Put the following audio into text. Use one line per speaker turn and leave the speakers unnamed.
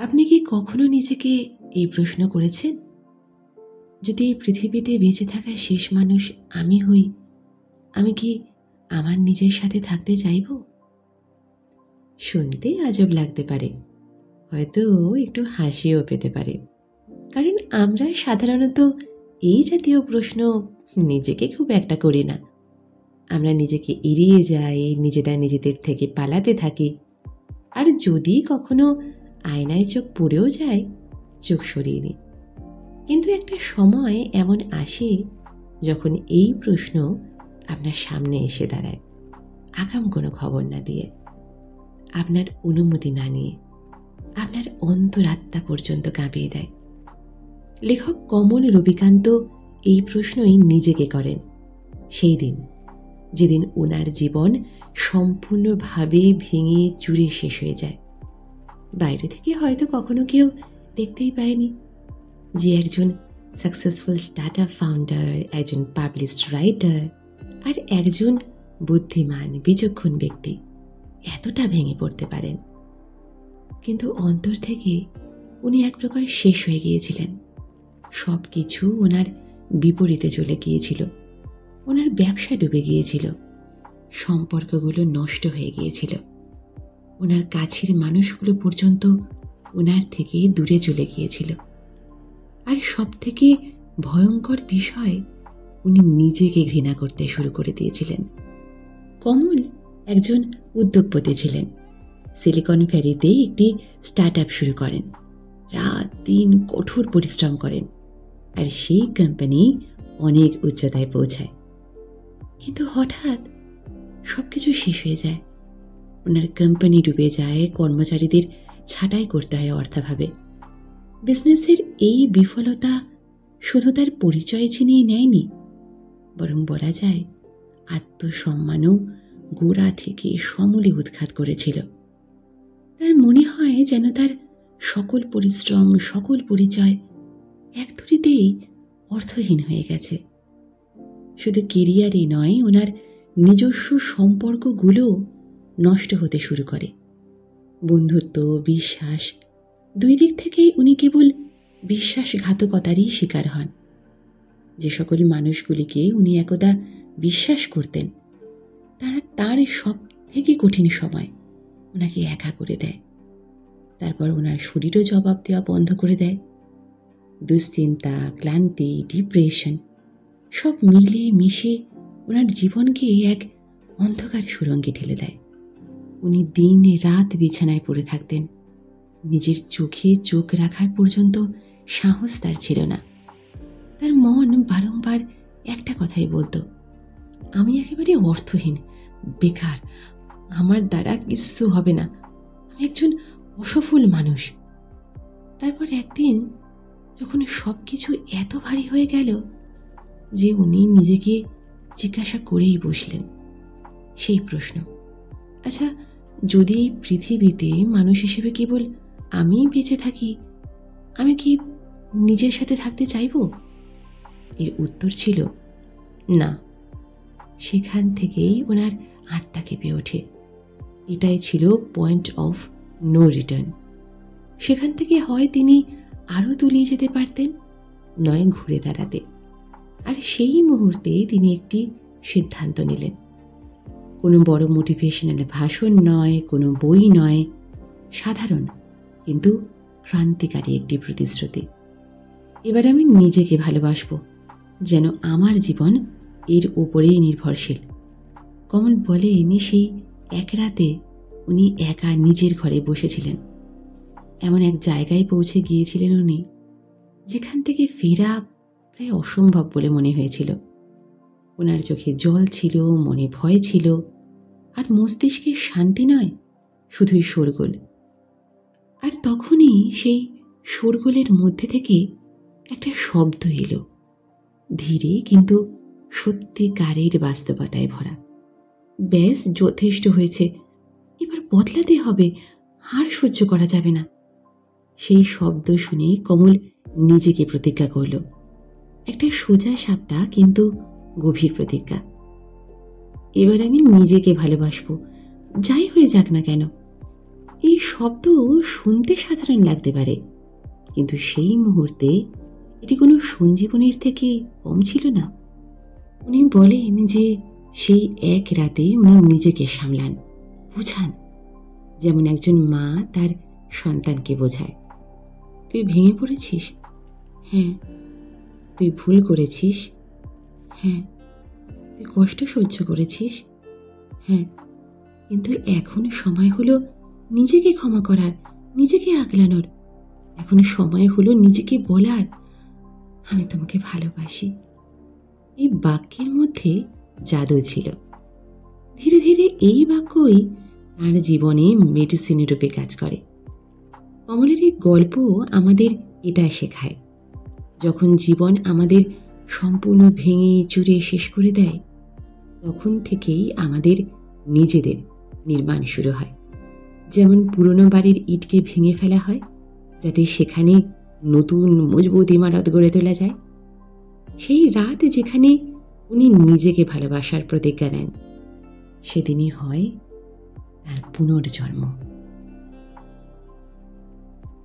আপনি কি কখনো নিজেকে এই প্রশ্ন করেছেন, যদি এই পৃথিবীতে বেঁচে থাকা শেষ মানুষ আমি হই, আমি কি আমার নিজের সাথে থাকতে চাইব? শুনতে আজব লাগতে পারে, হয়তো একটু হাসিও পেতে পারে, কারণ আমরা সাধারণত এই জাতীয় প্রশ্ন নিজেকে খুব একটা করি না। আমরা নিজেকে এড়িয়ে যাই, নিজেরা নিজেদের থেকে পালাতে থাকি, আর যদি কখনো আয়নায় চোখ পড়েও যায়, চোখ সরিয়ে নিই। কিন্তু একটা সময় এমন আসে যখন এই প্রশ্ন আপনার সামনে এসে দাঁড়ায়, আগাম কোনো খবর না দিয়ে, আপনার অনুমতি না নিয়ে, আপনার অন্তরাত্মা পর্যন্ত কাঁপিয়ে দেয়। লেখক কমল রবিকান্ত এই প্রশ্নই নিজেকে করেন সেই দিন, যেদিন ওনার জীবন সম্পূর্ণভাবে ভেঙে চুরে শেষ হয়ে যায়। বাইরে থেকে হয়তো কখনো কেউ দেখতেই পায়নি যে একজন সাকসেসফুল স্টার্টআপ ফাউন্ডার, একজন পাবলিশড রাইটার আর একজন বুদ্ধিমান বিচক্ষণ ব্যক্তি এতটা ভেঙে পড়তে পারেন। কিন্তু অন্তর থেকে উনি এক প্রকার শেষ হয়ে গিয়েছিলেন। সব কিছু ওনার বিপরীতে চলে গিয়েছিল। ওনার ব্যবসা ডুবে গিয়েছিল, সম্পর্কগুলো নষ্ট হয়ে গিয়েছিল, ওনার কাছের মানুষগুলো পর্যন্ত ওনার থেকে দূরে চলে গিয়েছিল। আর সব থেকে ভয়ঙ্কর বিষয়, উনি নিজেকে ঘৃণা করতে শুরু করে দিয়েছিলেন। কমল একজন উদ্যোগপতি ছিলেন। সিলিকন ভ্যালিতে একটি স্টার্টআপ শুরু করেন, রাত দিন কঠোর পরিশ্রম করেন, আর সেই কোম্পানি অনেক উচ্চতায় পৌঁছায়। কিন্তু হঠাৎ সবকিছু শেষ হয়ে যায়। ওনার কোম্পানি ডুবে যায়, কর্মচারীদের ছাঁটাই করতে হয় অর্থাভাবে। বিজনেসের এই বিফলতা শুধু তার পরিচয় ছিনিয়ে নেয়নি, বরং বলা যায় আত্মসম্মানও গোড়া থেকে সমূলে উৎখাত করেছিল। তার মনে হয় যেন তার সকল পরিশ্রম, সকল পরিচয় এক ধরিতেই অর্থহীন হয়ে গেছে। শুধু কেরিয়ারই নয়, ওনার নিজস্ব সম্পর্কগুলো নষ্ট হতে শুরু করে। বন্ধুত্ব, বিশ্বাস, দুই দিক থেকেই উনি কেবল বিশ্বাসঘাতকতারই শিকার হন। যে সকল মানুষগুলিকে উনি একদা বিশ্বাস করতেন, তারা তার সব থেকে কঠিন সময় ওনাকে একা করে দেয়। তারপর ওনার শরীরও জবাব দেওয়া বন্ধ করে দেয়। দুশ্চিন্তা, ক্লান্তি, ডিপ্রেশন সব মিলে মিশে ওনার জীবনকে এক অন্ধকার সুড়ঙ্গে ঠেলে দেয়। উনি দিন রাত বিছানায় পড়ে থাকতেন। নিজের চোখে চোখ রাখার পর্যন্ত সাহস তার ছিল না। তার মন বারংবার একটা কথাই বলতো, আমি একেবারে অর্থহীন, বেকার, আমার দ্বারা কিছু হবে না, আমি একজন অসফল মানুষ। তারপর একদিন যখন সব কিছু এত ভারী হয়ে গেল যে উনি নিজেকে জিজ্ঞাসা করেই বসলেন সেই প্রশ্ন, আচ্ছা, যদি এই পৃথিবীতে মানুষ হিসেবে কেবল আমি বেঁচে থাকি, আমি কি নিজের সাথে থাকতে চাইব? এর উত্তর ছিল না। সেখান থেকেই ওনার আত্মা কেঁপে ওঠে। এটাই ছিল পয়েন্ট অফ নো রিটার্ন। সেখান থেকে হয় তিনি আরও তলিয়ে যেতে পারতেন, নয় ঘুরে দাঁড়াতে। আর সেই মুহূর্তে তিনি একটি সিদ্ধান্ত নিলেন। কোনো বড় মোটিভেশনাল ভাষণ নয়, কোনো বই নয়, সাধারণ কিন্তু ক্রান্তিকারী একটি প্রতিশ্রুতি। এবার আমি নিজেকে ভালোবাসবো, যেন আমার জীবন এর উপরেই নির্ভরশীল। কমল বলেন, সেই এক রাতে উনি একা নিজের ঘরে বসেছিলেন। এমন এক জায়গায় পৌঁছে গিয়েছিলেন উনি, যেখান থেকে ফেরা প্রায় অসম্ভব বলে মনে হয়েছিল। ওনার চোখে জল ছিল, মনে ভয় ছিল, আর মস্তিষ্কে শান্তি নয়, শুধুই শোরগোল। আর তখনই সেই শোরগোলের মধ্যে থেকে একটা শব্দ এলো, ধীরে কিন্তু সত্যিকারের বাস্তবতায় ভরা। ব্যাস, যথেষ্ট হয়েছে, এবার বদলাতে হবে, আর সহ্য করা যাবে না। সেই শব্দ শুনে কমল নিজেকে প্রতিজ্ঞা করল, একটা সোজা সাপটা কিন্তু গভীর প্রতিজ্ঞা। এবার আমি নিজেকে ভালোবাসবো, যাই হয়ে যাক না কেন। এই শব্দ শুনতে সাধারণ লাগতে পারে, কিন্তু সেই মুহূর্তে এটি কোনো সঞ্জীবনীর থেকে কম ছিল না। উনি বলেন যে সেই এক রাতে উনি নিজেকে সামলান, বুঝান, যেমন একজন মা তার সন্তানকে বোঝায়। তুই ভেঙে পড়েছিস? হ্যাঁ। তুই ভুল করেছিস? হ্যাঁ। তুই কষ্ট সহ্য করেছিস? হ্যাঁ। কিন্তু এখন সময় হলো নিজেকে ক্ষমা করার, নিজেকে আগলানোর। এখন সময় হলো নিজেকে বলার, আমি তোমাকে ভালোবাসি। এই বাক্যের মধ্যে জাদু ছিল। ধীরে ধীরে এই বাক্যই তার জীবনে মেডিসিন রূপে কাজ করে। কমলের এই গল্প আমাদের এটা শেখায়, যখন জীবন আমাদের সম্পূর্ণ ভেঙে চুরে শেষ করে দেয়, তখন থেকেই আমাদের নিজেদের নির্মাণ শুরু হয়। যেমন পুরনো বাড়ির ইটকে ভেঙে ফেলা হয় যাতে সেখানে নতুন মজবুত ইমারত গড়ে তোলা যায়। সেই রাত যেখানে উনি নিজেকে ভালোবাসার প্রতিজ্ঞা নেন, সেদিনই হয় তার পুনর্জন্ম।